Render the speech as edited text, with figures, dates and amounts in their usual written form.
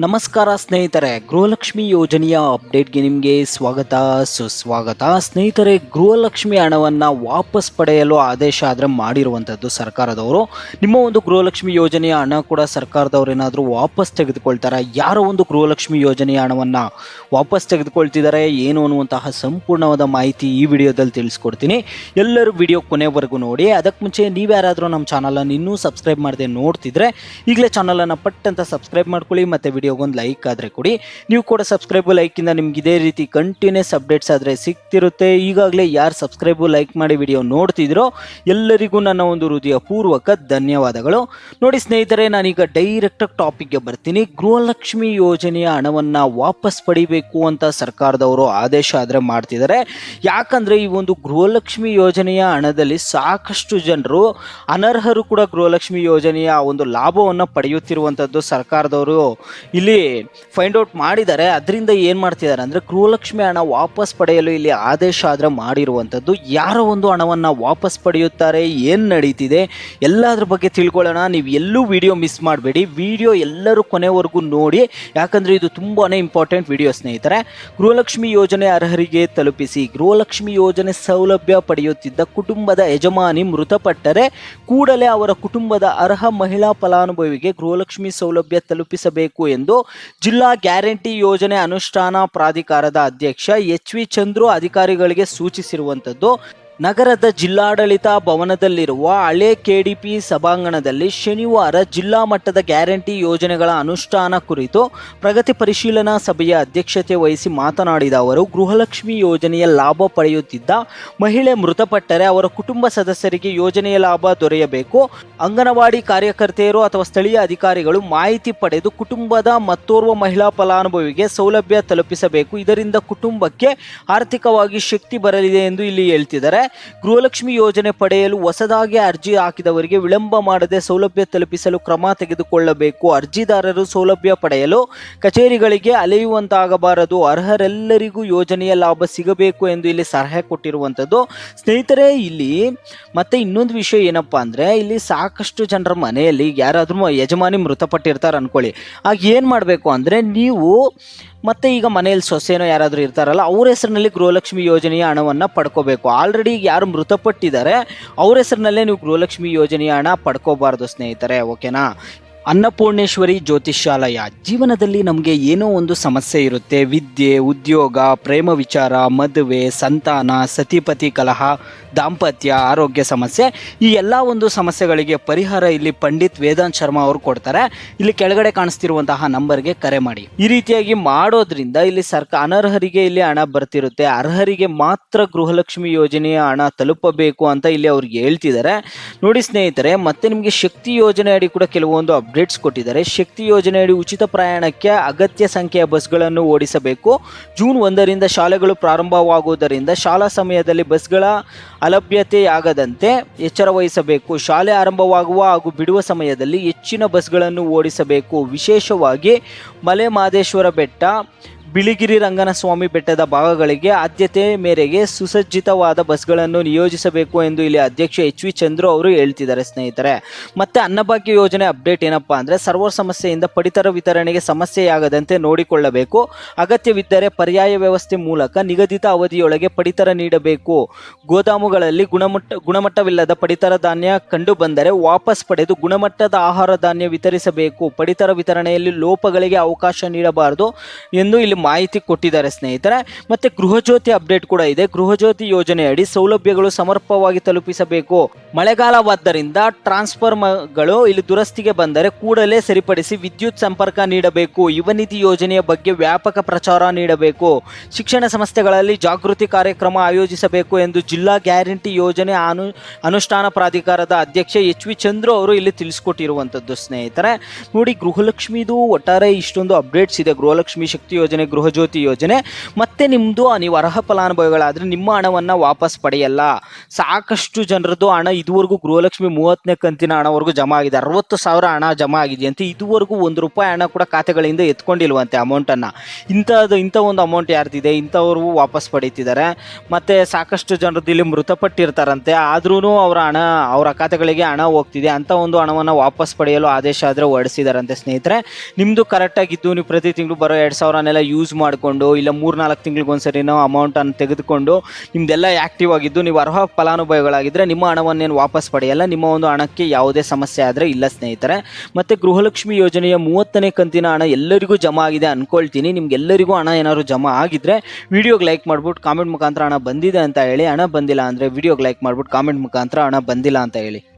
ನಮಸ್ಕಾರ ಸ್ನೇಹಿತರೆ, ಗೃಹಲಕ್ಷ್ಮಿ ಯೋಜನೆಯ ಅಪ್ಡೇಟ್ಗೆ ನಿಮಗೆ ಸ್ವಾಗತ ಸುಸ್ವಾಗತ. ಸ್ನೇಹಿತರೆ, ಗೃಹಲಕ್ಷ್ಮಿ ಹಣವನ್ನು ವಾಪಸ್ ಪಡೆಯಲು ಆದೇಶ ಆದರೆ ಮಾಡಿರುವಂಥದ್ದು ಸರ್ಕಾರದವರು. ನಿಮ್ಮ ಒಂದು ಗೃಹಲಕ್ಷ್ಮಿ ಯೋಜನೆಯ ಹಣ ಕೂಡ ಸರ್ಕಾರದವರು ಏನಾದರೂ ವಾಪಸ್ ತೆಗೆದುಕೊಳ್ತಾರೆ, ಯಾರೋ ಒಂದು ಗೃಹಲಕ್ಷ್ಮಿ ಯೋಜನೆಯ ಹಣವನ್ನು ವಾಪಸ್ ತೆಗೆದುಕೊಳ್ತಿದ್ದಾರೆ ಏನು ಅನ್ನುವಂತಹ ಸಂಪೂರ್ಣವಾದ ಮಾಹಿತಿ ಈ ವಿಡಿಯೋದಲ್ಲಿ ತಿಳಿಸ್ಕೊಡ್ತೀನಿ. ಎಲ್ಲರೂ ವಿಡಿಯೋ ಕೊನೆವರೆಗೂ ನೋಡಿ. ಅದಕ್ಕೆ ಮುಂಚೆ ನೀವ್ಯಾರಾದರೂ ನಮ್ಮ ಚಾನಲನ್ನು ಇನ್ನೂ ಸಬ್ಸ್ಕ್ರೈಬ್ ಮಾಡದೆ ನೋಡ್ತಿದ್ರೆ ಈಗಲೇ ಚಾನಲನ್ನು ಪಟ್ಟಂತ ಸಬ್ಸ್ಕ್ರೈಬ್ ಮಾಡ್ಕೊಳ್ಳಿ ಮತ್ತು ವಿಡಿಯೋಗೊಂದು ಲೈಕ್ ಆದರೆ ಕೊಡಿ. ನೀವು ಕೂಡ ಸಬ್ಸ್ಕ್ರೈಬು ಲೈಕಿಂದ ನಿಮ್ಗೆ ಇದೇ ರೀತಿ ಕಂಟಿನ್ಯೂಸ್ ಅಪ್ಡೇಟ್ಸ್ ಆದರೆ ಸಿಗ್ತಿರುತ್ತೆ. ಈಗಾಗಲೇ ಯಾರು ಸಬ್ಸ್ಕ್ರೈಬು ಲೈಕ್ ಮಾಡಿ ವಿಡಿಯೋ ನೋಡ್ತಿದ್ರೋ ಎಲ್ಲರಿಗೂ ನನ್ನ ಒಂದು ಹೃದಯಪೂರ್ವಕ ಧನ್ಯವಾದಗಳು. ನೋಡಿ ಸ್ನೇಹಿತರೆ, ನಾನೀಗ ಡೈರೆಕ್ಟಾಗಿ ಟಾಪಿಕ್ಗೆ ಬರ್ತೀನಿ. ಗೃಹಲಕ್ಷ್ಮಿ ಯೋಜನೆಯ ಹಣವನ್ನು ವಾಪಸ್ ಪಡಿಬೇಕು ಅಂತ ಸರ್ಕಾರದವರು ಆದೇಶ ಆದರೆ ಮಾಡ್ತಿದ್ದಾರೆ. ಯಾಕಂದರೆ ಈ ಒಂದು ಗೃಹಲಕ್ಷ್ಮಿ ಯೋಜನೆಯ ಹಣದಲ್ಲಿ ಸಾಕಷ್ಟು ಜನರು ಅನರ್ಹರು ಕೂಡ ಗೃಹಲಕ್ಷ್ಮಿ ಯೋಜನೆಯ ಒಂದು ಲಾಭವನ್ನು ಪಡೆಯುತ್ತಿರುವಂಥದ್ದು ಸರ್ಕಾರದವರು ಇಲ್ಲಿ ಫೈಂಡ್ ಔಟ್ ಮಾಡಿದ್ದಾರೆ. ಅದರಿಂದ ಏನು ಮಾಡ್ತಿದ್ದಾರೆ ಅಂದರೆ ಗೃಹಲಕ್ಷ್ಮಿ ಹಣ ವಾಪಸ್ ಪಡೆಯಲು ಇಲ್ಲಿ ಆದೇಶ ಆದರೆ ಮಾಡಿರುವಂಥದ್ದು. ಯಾರೋ ಒಂದು ಹಣವನ್ನು ವಾಪಸ್ ಪಡೆಯುತ್ತಾರೆ, ಏನು ನಡೀತಿದೆ ಎಲ್ಲದ್ರ ಬಗ್ಗೆ ತಿಳ್ಕೊಳ್ಳೋಣ. ನೀವು ಎಲ್ಲೂ ವಿಡಿಯೋ ಮಿಸ್ ಮಾಡಬೇಡಿ, ವಿಡಿಯೋ ಎಲ್ಲರೂ ಕೊನೆವರೆಗೂ ನೋಡಿ, ಯಾಕಂದರೆ ಇದು ತುಂಬಾ ಇಂಪಾರ್ಟೆಂಟ್ ವಿಡಿಯೋ ಸ್ನೇಹಿತರೆ. ಗೃಹಲಕ್ಷ್ಮಿ ಯೋಜನೆ ಅರ್ಹರಿಗೆ ತಲುಪಿಸಿ. ಗೃಹಲಕ್ಷ್ಮಿ ಯೋಜನೆ ಸೌಲಭ್ಯ ಪಡೆಯುತ್ತಿದ್ದ ಕುಟುಂಬದ ಯಜಮಾನಿ ಮೃತಪಟ್ಟರೆ ಕೂಡಲೇ ಅವರ ಕುಟುಂಬದ ಅರ್ಹ ಮಹಿಳಾ ಫಲಾನುಭವಿಗೆ ಗೃಹಲಕ್ಷ್ಮಿ ಸೌಲಭ್ಯ ತಲುಪಿಸಬೇಕು ಎಂದು ಜಿಲ್ಲಾ ಗ್ಯಾರಂಟಿ ಯೋಜನೆ ಅನುಷ್ಠಾನ ಪ್ರಾಧಿಕಾರದ ಅಧ್ಯಕ್ಷ ಎಚ್.ವಿ. ಚಂದ್ರು ಅಧಿಕಾರಿಗಳಿಗೆ ಸೂಚಿಸಿರುವಂಥದ್ದು. ನಗರದ ಜಿಲ್ಲಾಡಳಿತ ಭವನದಲ್ಲಿರುವ ಹಳೆ ಕೆಡಿಪಿ ಸಭಾಂಗಣದಲ್ಲಿ ಶನಿವಾರ ಜಿಲ್ಲಾ ಮಟ್ಟದ ಗ್ಯಾರಂಟಿ ಯೋಜನೆಗಳ ಅನುಷ್ಠಾನ ಕುರಿತು ಪ್ರಗತಿ ಪರಿಶೀಲನಾ ಸಭೆಯ ಅಧ್ಯಕ್ಷತೆ ವಹಿಸಿ ಮಾತನಾಡಿದ ಅವರು, ಗೃಹಲಕ್ಷ್ಮಿ ಯೋಜನೆಯ ಲಾಭ ಪಡೆಯುತ್ತಿದ್ದ ಮಹಿಳೆ ಮೃತಪಟ್ಟರೆ ಅವರ ಕುಟುಂಬ ಸದಸ್ಯರಿಗೆ ಯೋಜನೆಯ ಲಾಭ ದೊರೆಯಬೇಕು. ಅಂಗನವಾಡಿ ಕಾರ್ಯಕರ್ತೆಯರು ಅಥವಾ ಸ್ಥಳೀಯ ಅಧಿಕಾರಿಗಳು ಮಾಹಿತಿ ಪಡೆದು ಕುಟುಂಬದ ಮತ್ತೋರ್ವ ಮಹಿಳಾ ಫಲಾನುಭವಿಗೆ ಸೌಲಭ್ಯ ತಲುಪಿಸಬೇಕು. ಇದರಿಂದ ಕುಟುಂಬಕ್ಕೆ ಆರ್ಥಿಕವಾಗಿ ಶಕ್ತಿ ಬರಲಿದೆ ಎಂದು ಇಲ್ಲಿ ಹೇಳ್ತಿದ್ದಾರೆ. ಗೃಹಲಕ್ಷ್ಮಿ ಯೋಜನೆ ಪಡೆಯಲು ಹೊಸದಾಗಿ ಅರ್ಜಿ ಹಾಕಿದವರಿಗೆ ವಿಳಂಬ ಮಾಡದೆ ಸೌಲಭ್ಯ ತಲುಪಿಸಲು ಕ್ರಮ ತೆಗೆದುಕೊಳ್ಳಬೇಕು. ಅರ್ಜಿದಾರರು ಸೌಲಭ್ಯ ಪಡೆಯಲು ಕಚೇರಿಗಳಿಗೆ ಅಲೆಯುವಂತಾಗಬಾರದು. ಅರ್ಹರೆಲ್ಲರಿಗೂ ಯೋಜನೆಯ ಲಾಭ ಸಿಗಬೇಕು ಎಂದು ಇಲ್ಲಿ ಸಲಹೆ ಕೊಟ್ಟಿರುವಂಥದ್ದು. ಸ್ನೇಹಿತರೆ, ಇಲ್ಲಿ ಮತ್ತೆ ಇನ್ನೊಂದು ವಿಷಯ ಏನಪ್ಪಾ ಅಂದರೆ, ಇಲ್ಲಿ ಸಾಕಷ್ಟು ಜನರ ಮನೆಯಲ್ಲಿ ಯಾರಾದರೂ ಯಜಮಾನಿ ಮೃತಪಟ್ಟಿರ್ತಾರೆ ಅನ್ಕೊಳ್ಳಿ. ಆಗ ಏನು ಮಾಡಬೇಕು ಅಂದರೆ, ನೀವು ಮತ್ತೆ ಈಗ ಮನೆಯಲ್ಲಿ ಸೊಸೆನೋ ಯಾರಾದರೂ ಇರ್ತಾರಲ್ಲ, ಅವ್ರ ಹೆಸರಿನಲ್ಲಿ ಗೃಹಲಕ್ಷ್ಮಿ ಯೋಜನೆಯ ಹಣವನ್ನು ಪಡ್ಕೋಬೇಕು. ಆಲ್ರೆಡಿ ಯಾರು ಮೃತಪಟ್ಟಿದ್ದಾರೆ ಅವ್ರ ಹೆಸರಿನಲ್ಲೇ ನೀವು ಗೃಹಲಕ್ಷ್ಮಿ ಯೋಜನೆಯ ಹಣ ಪಡ್ಕೋಬಾರ್ದು ಸ್ನೇಹಿತರೆ, ಓಕೆನಾ? ಅನ್ನಪೂರ್ಣೇಶ್ವರಿ ಜ್ಯೋತಿಷ್ಯಾಲಯ. ಜೀವನದಲ್ಲಿ ನಮಗೆ ಏನೋ ಒಂದು ಸಮಸ್ಯೆ ಇರುತ್ತೆ. ವಿದ್ಯೆ, ಉದ್ಯೋಗ, ಪ್ರೇಮ ವಿಚಾರ, ಮದುವೆ, ಸಂತಾನ, ಸತಿಪತಿ ಕಲಹ, ದಾಂಪತ್ಯ, ಆರೋಗ್ಯ ಸಮಸ್ಯೆ, ಈ ಎಲ್ಲ ಒಂದು ಸಮಸ್ಯೆಗಳಿಗೆ ಪರಿಹಾರ ಇಲ್ಲಿ ಪಂಡಿತ್ ವೇದಾಂತ್ ಶರ್ಮಾ ಅವರು ಕೊಡ್ತಾರೆ. ಇಲ್ಲಿ ಕೆಳಗಡೆ ಕಾಣಿಸ್ತಿರುವಂತಹ ನಂಬರ್ಗೆ ಕರೆ ಮಾಡಿ. ಈ ರೀತಿಯಾಗಿ ಮಾಡೋದ್ರಿಂದ ಇಲ್ಲಿ ಅನರ್ಹರಿಗೆ ಇಲ್ಲಿ ಹಣ ಬರ್ತಿರುತ್ತೆ. ಅರ್ಹರಿಗೆ ಮಾತ್ರ ಗೃಹಲಕ್ಷ್ಮಿ ಯೋಜನೆಯ ಹಣ ತಲುಪಬೇಕು ಅಂತ ಇಲ್ಲಿ ಅವ್ರಿಗೆ ಹೇಳ್ತಿದ್ದಾರೆ. ನೋಡಿ ಸ್ನೇಹಿತರೆ, ಮತ್ತೆ ನಿಮಗೆ ಶಕ್ತಿ ಯೋಜನೆ ಅಡಿ ಕೂಡ ಕೆಲವೊಂದು ಅಪ್ಡೇಟ್ಸ್ ಕೊಟ್ಟಿದ್ದಾರೆ. ಶಕ್ತಿ ಯೋಜನೆಯಡಿ ಉಚಿತ ಪ್ರಯಾಣಕ್ಕೆ ಅಗತ್ಯ ಸಂಖ್ಯೆಯ ಬಸ್ಗಳನ್ನು ಓಡಿಸಬೇಕು. ಜೂನ್ 1ರಿಂದ ಶಾಲೆಗಳು ಪ್ರಾರಂಭವಾಗುವುದರಿಂದ ಶಾಲಾ ಸಮಯದಲ್ಲಿ ಬಸ್ಗಳ ಅಲಭ್ಯತೆಯಾಗದಂತೆ ಎಚ್ಚರ ವಹಿಸಬೇಕು. ಶಾಲೆ ಆರಂಭವಾಗುವ ಹಾಗೂ ಬಿಡುವ ಸಮಯದಲ್ಲಿ ಹೆಚ್ಚಿನ ಬಸ್ಗಳನ್ನು ಓಡಿಸಬೇಕು. ವಿಶೇಷವಾಗಿ ಮಲೆ ಮಹದೇಶ್ವರ ಬೆಟ್ಟ, ಬಿಳಿಗಿರಿ ರಂಗನಸ್ವಾಮಿ ಬೆಟ್ಟದ ಭಾಗಗಳಿಗೆ ಆದ್ಯತೆ ಮೇರೆಗೆ ಸುಸಜ್ಜಿತವಾದ ಬಸ್ಗಳನ್ನು ನಿಯೋಜಿಸಬೇಕು ಎಂದು ಇಲ್ಲಿ ಅಧ್ಯಕ್ಷ ಎಚ್.ವಿ. ಚಂದ್ರು ಅವರು ಹೇಳ್ತಿದ್ದಾರೆ ಸ್ನೇಹಿತರೆ. ಮತ್ತೆ ಅನ್ನಭಾಗ್ಯ ಯೋಜನೆ ಅಪ್ಡೇಟ್ ಏನಪ್ಪಾ ಅಂದರೆ, ಸರ್ವರ್ ಸಮಸ್ಯೆಯಿಂದ ಪಡಿತರ ವಿತರಣೆಗೆ ಸಮಸ್ಯೆಯಾಗದಂತೆ ನೋಡಿಕೊಳ್ಳಬೇಕು. ಅಗತ್ಯವಿದ್ದರೆ ಪರ್ಯಾಯ ವ್ಯವಸ್ಥೆ ಮೂಲಕ ನಿಗದಿತ ಅವಧಿಯೊಳಗೆ ಪಡಿತರ ನೀಡಬೇಕು. ಗೋದಾಮುಗಳಲ್ಲಿ ಗುಣಮಟ್ಟವಿಲ್ಲದ ಪಡಿತರ ಧಾನ್ಯ ಕಂಡು ಬಂದರೆ ವಾಪಸ್ ಪಡೆದು ಗುಣಮಟ್ಟದ ಆಹಾರ ಧಾನ್ಯ ವಿತರಿಸಬೇಕು. ಪಡಿತರ ವಿತರಣೆಯಲ್ಲಿ ಲೋಪಗಳಿಗೆ ಅವಕಾಶ ನೀಡಬಾರದು ಎಂದು ಇಲ್ಲಿ ಮಾಹಿತಿ ಕೊಟ್ಟಿದ್ದಾರೆ ಸ್ನೇಹಿತರೆ. ಮತ್ತೆ ಗೃಹಜ್ಯೋತಿ ಅಪ್ಡೇಟ್ ಕೂಡ ಇದೆ. ಗೃಹಜ್ಯೋತಿ ಯೋಜನೆಯಡಿ ಸೌಲಭ್ಯಗಳು ಸಮರ್ಪಕವಾಗಿ ತಲುಪಿಸಬೇಕು. ಮಳೆಗಾಲವಾದ್ದರಿಂದ ಟ್ರಾನ್ಸ್ಫಾರ್ಮರ್ಗಳು ಇಲ್ಲಿ ದುರಸ್ತಿಗೆ ಬಂದರೆ ಕೂಡಲೇ ಸರಿಪಡಿಸಿ ವಿದ್ಯುತ್ ಸಂಪರ್ಕ ನೀಡಬೇಕು. ಯುವ ನಿಧಿ ಯೋಜನೆಯ ಬಗ್ಗೆ ವ್ಯಾಪಕ ಪ್ರಚಾರ ನೀಡಬೇಕು. ಶಿಕ್ಷಣ ಸಂಸ್ಥೆಗಳಲ್ಲಿ ಜಾಗೃತಿ ಕಾರ್ಯಕ್ರಮ ಆಯೋಜಿಸಬೇಕು ಎಂದು ಜಿಲ್ಲಾ ಗ್ಯಾರಂಟಿ ಯೋಜನೆ ಅನುಷ್ಠಾನ ಪ್ರಾಧಿಕಾರದ ಅಧ್ಯಕ್ಷ ಎಚ್.ವಿ. ಚಂದ್ರು ಅವರು ಇಲ್ಲಿ ತಿಳಿಸಿಕೊಟ್ಟಿರುವಂಥದ್ದು ಸ್ನೇಹಿತರೆ. ನೋಡಿ, ಗೃಹಲಕ್ಷ್ಮಿದು ಒಟ್ಟಾರೆ ಇಷ್ಟೊಂದು ಅಪ್ಡೇಟ್ಸ್ ಇದೆ. ಗೃಹಲಕ್ಷ್ಮಿ, ಶಕ್ತಿ ಯೋಜನೆ, ಗೃಹಜ್ಯೋತಿ ಯೋಜನೆ. ಮತ್ತೆ ನಿಮ್ಮದು ನೀವು ಅರ್ಹ ಫಲಾನುಭವಿಗಳಾದರೆ ನಿಮ್ಮ ಹಣವನ್ನು ವಾಪಸ್ ಪಡೆಯಲ್ಲ. ಸಾಕಷ್ಟು ಜನರದ್ದು ಹಣ ಇದುವರೆಗೂ ಗೃಹಲಕ್ಷ್ಮಿ 30ನೇ ಕಂತಿನ ಹಣವರೆಗೂ ಜಮಾ ಆಗಿದೆ. 60,000 ಹಣ ಜಮಾ ಆಗಿದೆಯಂತೆ. ಇದುವರೆಗೂ ₹1 ಹಣ ಕೂಡ ಖಾತೆಗಳಿಂದ ಎತ್ಕೊಂಡಿಲ್ವಂತೆ ಅಮೌಂಟನ್ನು. ಇಂಥ ಒಂದು ಅಮೌಂಟ್ ಯಾರ್ದಿದೆ ಇಂಥವ್ರು ವಾಪಸ್ ಪಡೀತಿದ್ದಾರೆ. ಮತ್ತು ಸಾಕಷ್ಟು ಜನರದ್ದು ಇಲ್ಲಿ ಮೃತಪಟ್ಟಿರ್ತಾರಂತೆ, ಆದ್ರೂ ಅವರ ಖಾತೆಗಳಿಗೆ ಹಣ ಹೋಗ್ತಿದೆ. ಅಂಥ ಒಂದು ಹಣವನ್ನು ವಾಪಸ್ ಪಡೆಯಲು ಆದೇಶ ಆದರೆ ಹೊರಡಿಸಿದಾರಂತೆ ಸ್ನೇಹಿತರೆ. ನಿಮ್ಮದು ಕರೆಕ್ಟಾಗಿದ್ದು ನೀವು ಪ್ರತಿ ತಿಂಗಳು ಬರೋ 2,000ನೆಲ್ಲ ಯೂಸ್ ಮಾಡಿಕೊಂಡು ಇಲ್ಲ 3-4 ತಿಂಗಳಿಗೊಂದ್ಸರಿನೋ ಅಮೌಂಟನ್ನು ತೆಗೆದುಕೊಂಡು ನಿಮ್ಮದೆಲ್ಲ ಆ್ಯಕ್ಟಿವ್ ಆಗಿದ್ದು ನೀವು ಅರ್ಹ ಫಲಾನುಭವಿಗಳಾಗಿದ್ದರೆ ನಿಮ್ಮ ಹಣವನ್ನೇನು ವಾಪಸ್ ಪಡೆಯಲ್ಲ. ನಿಮ್ಮ ಒಂದು ಹಣಕ್ಕೆ ಯಾವುದೇ ಸಮಸ್ಯೆ ಆದರೆ ಇಲ್ಲ ಸ್ನೇಹಿತರೆ. ಮತ್ತು ಗೃಹಲಕ್ಷ್ಮಿ ಯೋಜನೆಯ 30ನೇ ಕಂತಿನ ಹಣ ಎಲ್ಲರಿಗೂ ಜಮಾ ಆಗಿದೆ ಅಂದ್ಕೊಳ್ತೀನಿ. ನಿಮ್ಗೆಲ್ಲರಿಗೂ ಹಣ ಏನಾದ್ರು ಜಮಾ ಆಗಿದ್ದರೆ ವಿಡಿಯೋಗೆ ಲೈಕ್ ಮಾಡ್ಬಿಟ್ಟು ಕಾಮೆಂಟ್ ಮುಖಾಂತರ ಹಣ ಬಂದಿದೆ ಅಂತ ಹೇಳಿ. ಹಣ ಬಂದಿಲ್ಲ ಅಂದರೆ ವಿಡಿಯೋಗೆ ಲೈಕ್ ಮಾಡ್ಬಿಟ್ಟು ಕಾಮೆಂಟ್ ಮುಖಾಂತರ ಹಣ ಬಂದಿಲ್ಲ ಅಂತ ಹೇಳಿ.